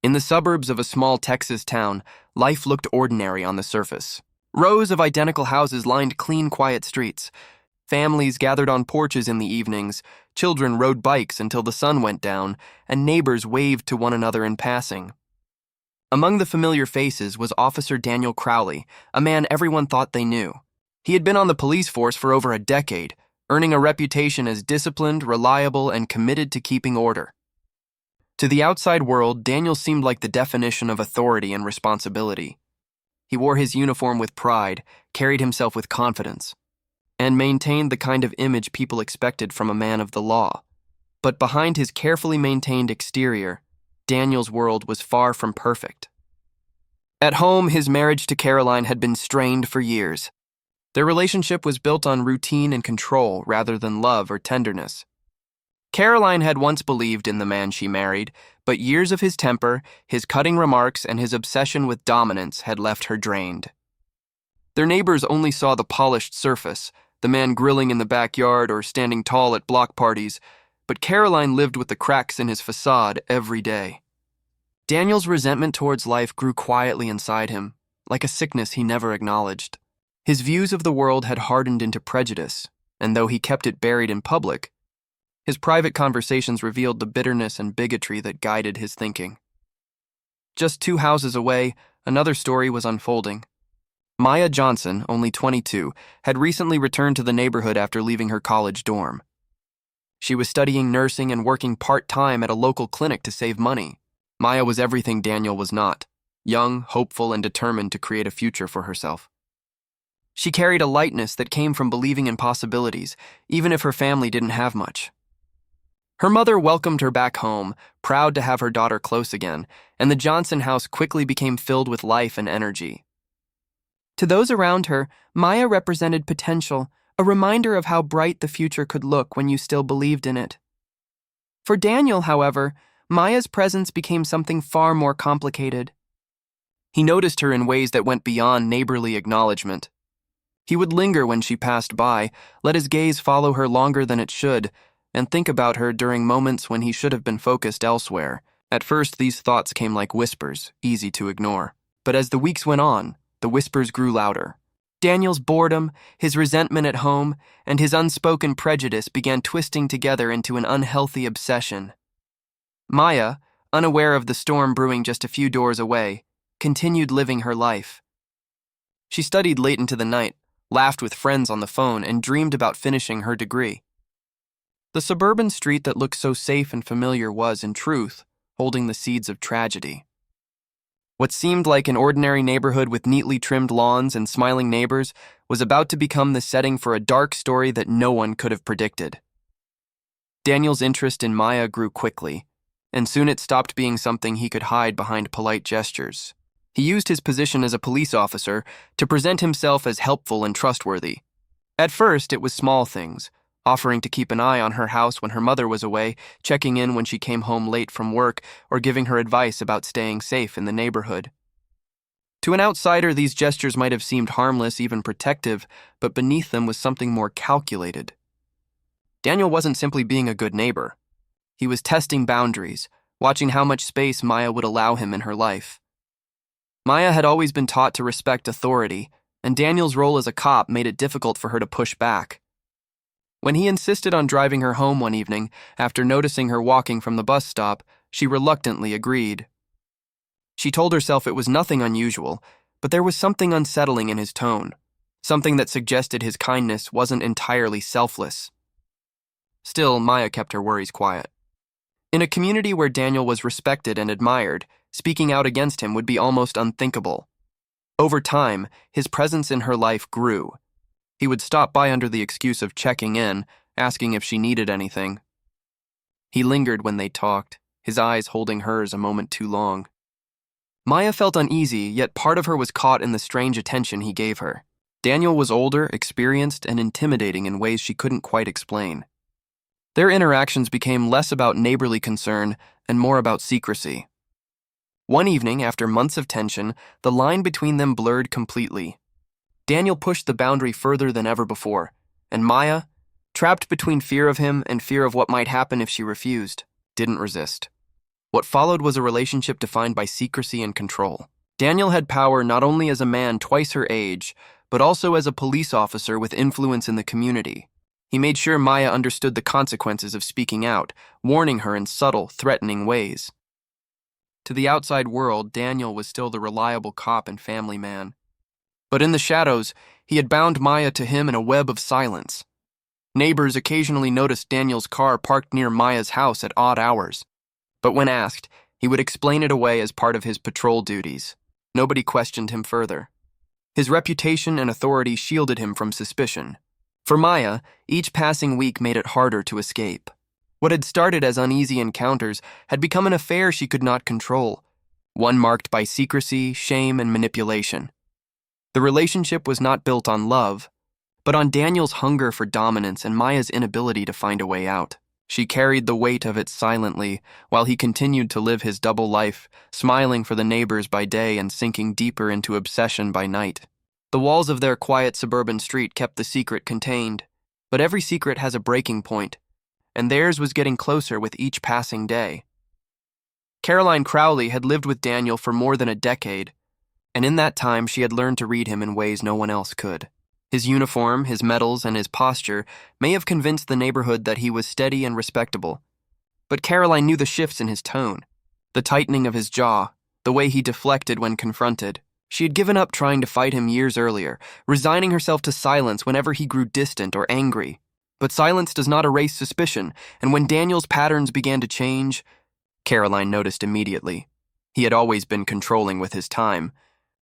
In the suburbs of a small Texas town, life looked ordinary on the surface. Rows of identical houses lined clean, quiet streets. Families gathered on porches in the evenings, children rode bikes until the sun went down, and neighbors waved to one another in passing. Among the familiar faces was Officer Daniel Crowley, a man everyone thought they knew. He had been on the police force for over a decade, earning a reputation as disciplined, reliable, and committed to keeping order. To the outside world, Daniel seemed like the definition of authority and responsibility. He wore his uniform with pride, carried himself with confidence, and maintained the kind of image people expected from a man of the law. But behind his carefully maintained exterior, Daniel's world was far from perfect. At home, his marriage to Caroline had been strained for years. Their relationship was built on routine and control rather than love or tenderness. Caroline had once believed in the man she married, but years of his temper, his cutting remarks, and his obsession with dominance had left her drained. Their neighbors only saw the polished surface, the man grilling in the backyard or standing tall at block parties, but Caroline lived with the cracks in his facade every day. Daniel's resentment towards life grew quietly inside him, like a sickness he never acknowledged. His views of the world had hardened into prejudice, and though he kept it buried in public, his private conversations revealed the bitterness and bigotry that guided his thinking. Just 2 houses away, another story was unfolding. Maya Johnson, only 22, had recently returned to the neighborhood after leaving her college dorm. She was studying nursing and working part-time at a local clinic to save money. Maya was everything Daniel was not, young, hopeful, and determined to create a future for herself. She carried a lightness that came from believing in possibilities, even if her family didn't have much. Her mother welcomed her back home, proud to have her daughter close again, and the Johnson house quickly became filled with life and energy. To those around her, Maya represented potential, a reminder of how bright the future could look when you still believed in it. For Daniel, however, Maya's presence became something far more complicated. He noticed her in ways that went beyond neighborly acknowledgement. He would linger when she passed by, let his gaze follow her longer than it should, and think about her during moments when he should have been focused elsewhere. At first, these thoughts came like whispers, easy to ignore. But as the weeks went on, the whispers grew louder. Daniel's boredom, his resentment at home, and his unspoken prejudice began twisting together into an unhealthy obsession. Maya, unaware of the storm brewing just a few doors away, continued living her life. She studied late into the night, laughed with friends on the phone, and dreamed about finishing her degree. The suburban street that looked so safe and familiar was, in truth, holding the seeds of tragedy. What seemed like an ordinary neighborhood with neatly trimmed lawns and smiling neighbors was about to become the setting for a dark story that no one could have predicted. Daniel's interest in Maya grew quickly, and soon it stopped being something he could hide behind polite gestures. He used his position as a police officer to present himself as helpful and trustworthy. At first, it was small things, offering to keep an eye on her house when her mother was away, checking in when she came home late from work, or giving her advice about staying safe in the neighborhood. To an outsider, these gestures might have seemed harmless, even protective, but beneath them was something more calculated. Daniel wasn't simply being a good neighbor. He was testing boundaries, watching how much space Maya would allow him in her life. Maya had always been taught to respect authority, and Daniel's role as a cop made it difficult for her to push back. When he insisted on driving her home one evening, after noticing her walking from the bus stop, she reluctantly agreed. She told herself it was nothing unusual, but there was something unsettling in his tone, something that suggested his kindness wasn't entirely selfless. Still, Maya kept her worries quiet. In a community where Daniel was respected and admired, speaking out against him would be almost unthinkable. Over time, his presence in her life grew. He would stop by under the excuse of checking in, asking if she needed anything. He lingered when they talked, his eyes holding hers a moment too long. Maya felt uneasy, yet part of her was caught in the strange attention he gave her. Daniel was older, experienced, and intimidating in ways she couldn't quite explain. Their interactions became less about neighborly concern and more about secrecy. One evening, after months of tension, the line between them blurred completely. Daniel pushed the boundary further than ever before, and Maya, trapped between fear of him and fear of what might happen if she refused, didn't resist. What followed was a relationship defined by secrecy and control. Daniel had power not only as a man twice her age, but also as a police officer with influence in the community. He made sure Maya understood the consequences of speaking out, warning her in subtle, threatening ways. To the outside world, Daniel was still the reliable cop and family man. But in the shadows, he had bound Maya to him in a web of silence. Neighbors occasionally noticed Daniel's car parked near Maya's house at odd hours. But when asked, he would explain it away as part of his patrol duties. Nobody questioned him further. His reputation and authority shielded him from suspicion. For Maya, each passing week made it harder to escape. What had started as uneasy encounters had become an affair she could not control, one marked by secrecy, shame, and manipulation. The relationship was not built on love, but on Daniel's hunger for dominance and Maya's inability to find a way out. She carried the weight of it silently, while he continued to live his double life, smiling for the neighbors by day and sinking deeper into obsession by night. The walls of their quiet suburban street kept the secret contained, but every secret has a breaking point, and theirs was getting closer with each passing day. Caroline Crowley had lived with Daniel for more than a decade, and in that time she had learned to read him in ways no one else could. His uniform, his medals, and his posture may have convinced the neighborhood that he was steady and respectable, but Caroline knew the shifts in his tone, the tightening of his jaw, the way he deflected when confronted. She had given up trying to fight him years earlier, resigning herself to silence whenever he grew distant or angry. But silence does not erase suspicion, and when Daniel's patterns began to change, Caroline noticed immediately. He had always been controlling with his time,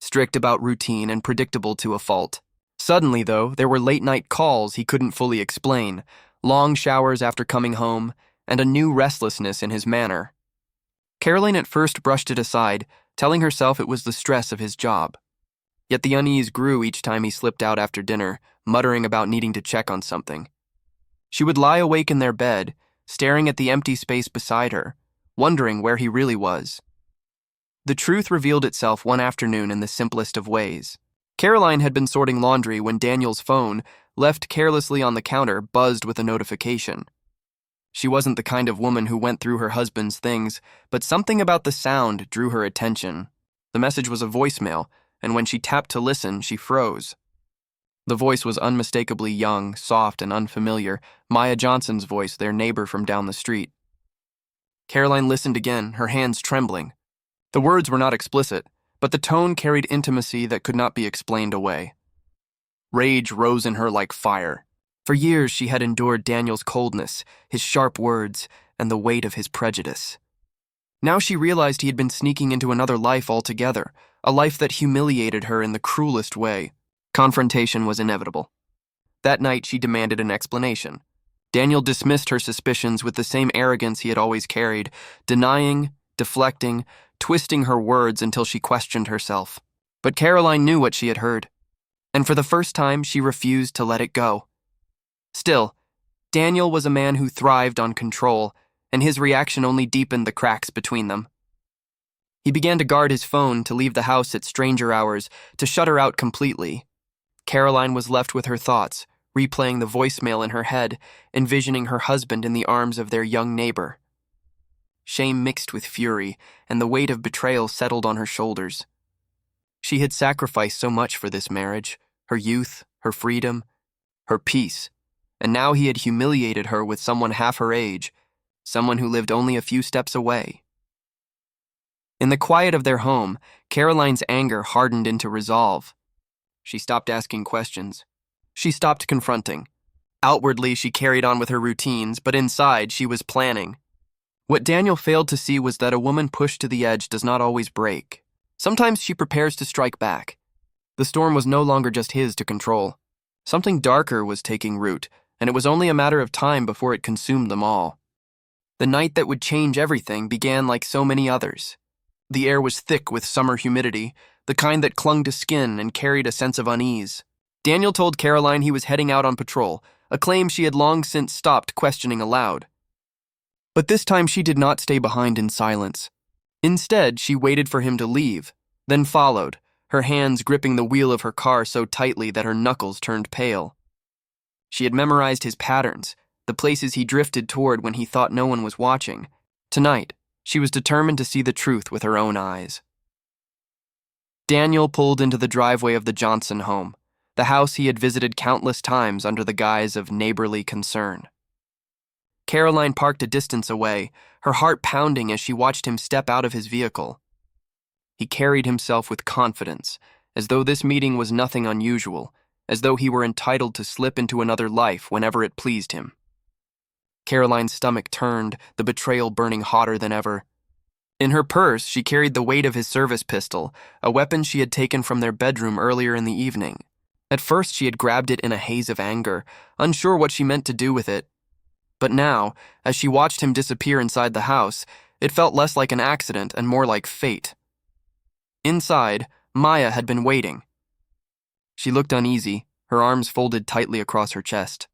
strict about routine and predictable to a fault. Suddenly, though, there were late-night calls he couldn't fully explain, long showers after coming home, and a new restlessness in his manner. Caroline at first brushed it aside, telling herself it was the stress of his job. Yet the unease grew each time he slipped out after dinner, muttering about needing to check on something. She would lie awake in their bed, staring at the empty space beside her, wondering where he really was. The truth revealed itself one afternoon in the simplest of ways. Caroline had been sorting laundry when Daniel's phone, left carelessly on the counter, buzzed with a notification. She wasn't the kind of woman who went through her husband's things, but something about the sound drew her attention. The message was a voicemail, and when she tapped to listen, she froze. The voice was unmistakably young, soft, and unfamiliar, Maya Johnson's voice, their neighbor from down the street. Caroline listened again, her hands trembling. The words were not explicit, but the tone carried intimacy that could not be explained away. Rage rose in her like fire. For years she had endured Daniel's coldness, his sharp words, and the weight of his prejudice. Now she realized he had been sneaking into another life altogether, a life that humiliated her in the cruelest way. Confrontation was inevitable. That night she demanded an explanation. Daniel dismissed her suspicions with the same arrogance he had always carried, denying, deflecting, twisting her words until she questioned herself. But Caroline knew what she had heard, and for the first time she refused to let it go. Still, Daniel was a man who thrived on control, and his reaction only deepened the cracks between them. He began to guard his phone, to leave the house at stranger hours, to shut her out completely. Caroline was left with her thoughts, replaying the voicemail in her head, envisioning her husband in the arms of their young neighbor. Shame mixed with fury, and the weight of betrayal settled on her shoulders. She had sacrificed so much for this marriage, her youth, her freedom, her peace, and now he had humiliated her with someone half her age, someone who lived only a few steps away. In the quiet of their home, Caroline's anger hardened into resolve. She stopped asking questions. She stopped confronting. Outwardly, she carried on with her routines, but inside, she was planning. What Daniel failed to see was that a woman pushed to the edge does not always break. Sometimes she prepares to strike back. The storm was no longer just his to control. Something darker was taking root, and it was only a matter of time before it consumed them all. The night that would change everything began like so many others. The air was thick with summer humidity, the kind that clung to skin and carried a sense of unease. Daniel told Caroline he was heading out on patrol, a claim she had long since stopped questioning aloud. But this time she did not stay behind in silence. Instead, she waited for him to leave, then followed, her hands gripping the wheel of her car so tightly that her knuckles turned pale. She had memorized his patterns, the places he drifted toward when he thought no one was watching. Tonight, She was determined to see the truth with her own eyes. Daniel pulled into the driveway of the Johnson home, the house he had visited countless times under the guise of neighborly concern. Caroline parked a distance away, her heart pounding as she watched him step out of his vehicle. He carried himself with confidence, as though this meeting was nothing unusual, as though he were entitled to slip into another life whenever it pleased him. Caroline's stomach turned, the betrayal burning hotter than ever. In her purse, she carried the weight of his service pistol, a weapon she had taken from their bedroom earlier in the evening. At first, she had grabbed it in a haze of anger, unsure what she meant to do with it. But now, as she watched him disappear inside the house, it felt less like an accident and more like fate. Inside, Maya had been waiting. She looked uneasy, her arms folded tightly across her chest.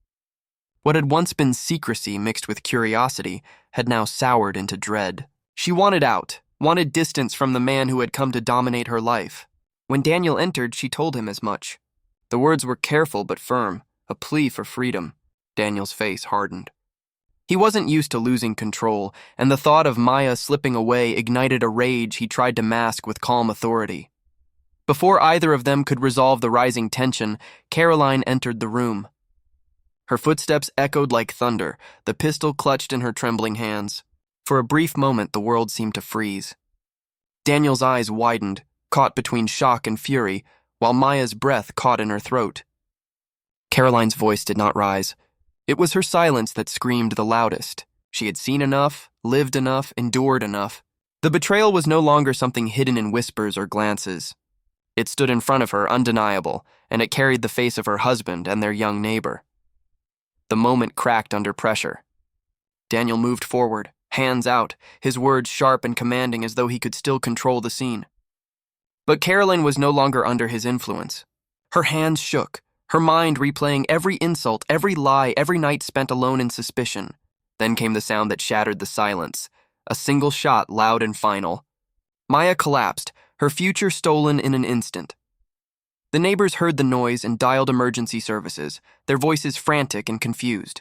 What had once been secrecy mixed with curiosity had now soured into dread. She wanted out, wanted distance from the man who had come to dominate her life. When Daniel entered, she told him as much. The words were careful but firm, a plea for freedom. Daniel's face hardened. He wasn't used to losing control, and the thought of Maya slipping away ignited a rage he tried to mask with calm authority. Before either of them could resolve the rising tension, Caroline entered the room. Her footsteps echoed like thunder, the pistol clutched in her trembling hands. For a brief moment, the world seemed to freeze. Daniel's eyes widened, caught between shock and fury, while Maya's breath caught in her throat. Caroline's voice did not rise. It was her silence that screamed the loudest. She had seen enough, lived enough, endured enough. The betrayal was no longer something hidden in whispers or glances. It stood in front of her, undeniable, and it carried the face of her husband and their young neighbor. The moment cracked under pressure. Daniel moved forward, hands out, his words sharp and commanding as though he could still control the scene. But Caroline was no longer under his influence. Her hands shook, her mind replaying every insult, every lie, every night spent alone in suspicion. Then came the sound that shattered the silence, a single shot, loud and final. Maya collapsed, her future stolen in an instant. The neighbors heard the noise and dialed emergency services, their voices frantic and confused.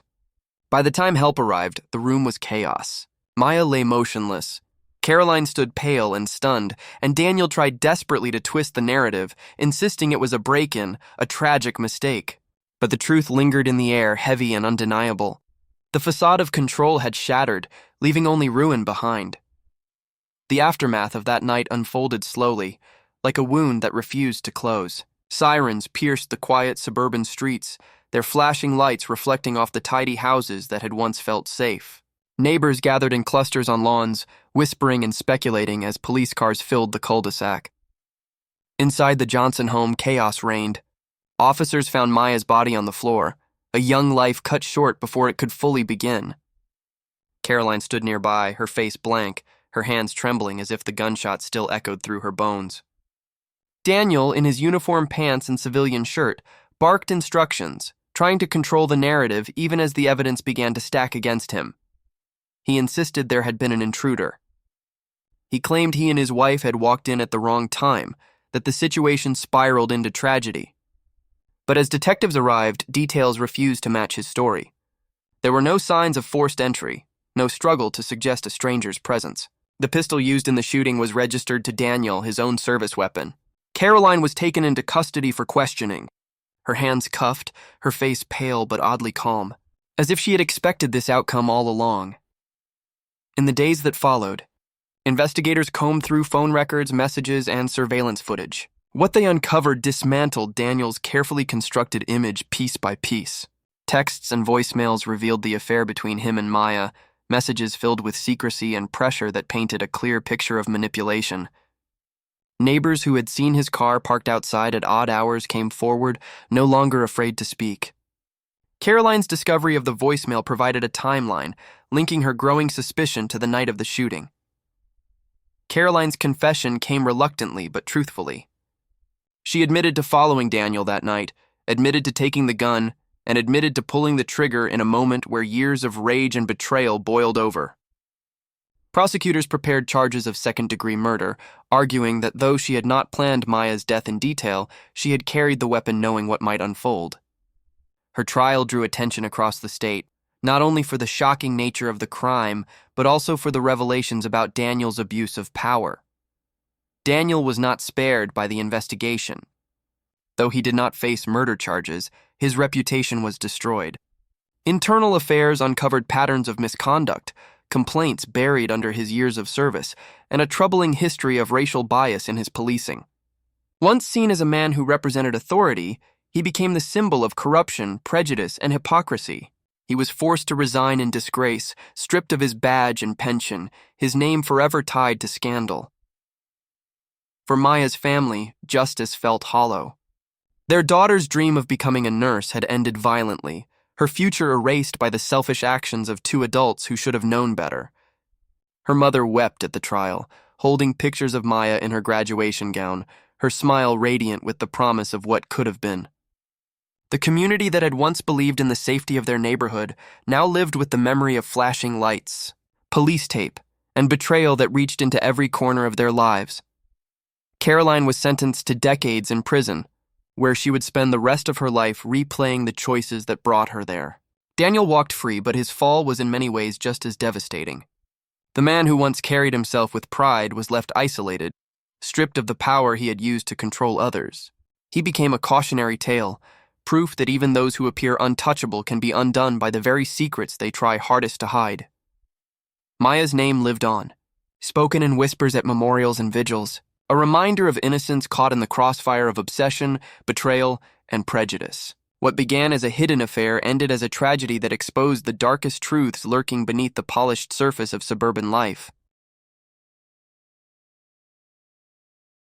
By the time help arrived, the room was chaos. Maya lay motionless. Caroline stood pale and stunned, and Daniel tried desperately to twist the narrative, insisting it was a break-in, a tragic mistake. But the truth lingered in the air, heavy and undeniable. The facade of control had shattered, leaving only ruin behind. The aftermath of that night unfolded slowly, like a wound that refused to close. Sirens pierced the quiet suburban streets, their flashing lights reflecting off the tidy houses that had once felt safe. Neighbors gathered in clusters on lawns, whispering and speculating as police cars filled the cul-de-sac. Inside the Johnson home, chaos reigned. Officers found Maya's body on the floor, a young life cut short before it could fully begin. Caroline stood nearby, her face blank, her hands trembling as if the gunshot still echoed through her bones. Daniel, in his uniform pants and civilian shirt, barked instructions, trying to control the narrative even as the evidence began to stack against him. He insisted there had been an intruder. He claimed he and his wife had walked in at the wrong time, that the situation spiraled into tragedy. But as detectives arrived, details refused to match his story. There were no signs of forced entry, no struggle to suggest a stranger's presence. The pistol used in the shooting was registered to Daniel, his own service weapon. Caroline was taken into custody for questioning, her hands cuffed, her face pale but oddly calm, as if she had expected this outcome all along. In the days that followed, investigators combed through phone records, messages, and surveillance footage. What they uncovered dismantled Daniel's carefully constructed image piece by piece. Texts and voicemails revealed the affair between him and Maya, messages filled with secrecy and pressure that painted a clear picture of manipulation. Neighbors who had seen his car parked outside at odd hours came forward, no longer afraid to speak. Caroline's discovery of the voicemail provided a timeline, linking her growing suspicion to the night of the shooting. Caroline's confession came reluctantly but truthfully. She admitted to following Daniel that night, admitted to taking the gun, and admitted to pulling the trigger in a moment where years of rage and betrayal boiled over. Prosecutors prepared charges of second-degree murder, arguing that though she had not planned Maya's death in detail, she had carried the weapon knowing what might unfold. Her trial drew attention across the state. not only for the shocking nature of the crime, but also for the revelations about Daniel's abuse of power. Daniel was not spared by the investigation. Though he did not face murder charges, his reputation was destroyed. Internal affairs uncovered patterns of misconduct, complaints buried under his years of service, and a troubling history of racial bias in his policing. Once seen as a man who represented authority, he became the symbol of corruption, prejudice, and hypocrisy. He was forced to resign in disgrace, stripped of his badge and pension, his name forever tied to scandal. For Maya's family, justice felt hollow. Their daughter's dream of becoming a nurse had ended violently, her future erased by the selfish actions of two adults who should have known better. Her mother wept at the trial, holding pictures of Maya in her graduation gown, her smile radiant with the promise of what could have been. The community that had once believed in the safety of their neighborhood now lived with the memory of flashing lights, police tape, and betrayal that reached into every corner of their lives. Caroline was sentenced to decades in prison, where she would spend the rest of her life replaying the choices that brought her there. Daniel walked free, but his fall was in many ways just as devastating. The man who once carried himself with pride was left isolated, stripped of the power he had used to control others. He became a cautionary tale, proof that even those who appear untouchable can be undone by the very secrets they try hardest to hide. Maya's name lived on, spoken in whispers at memorials and vigils, a reminder of innocence caught in the crossfire of obsession, betrayal, and prejudice. What began as a hidden affair ended as a tragedy that exposed the darkest truths lurking beneath the polished surface of suburban life.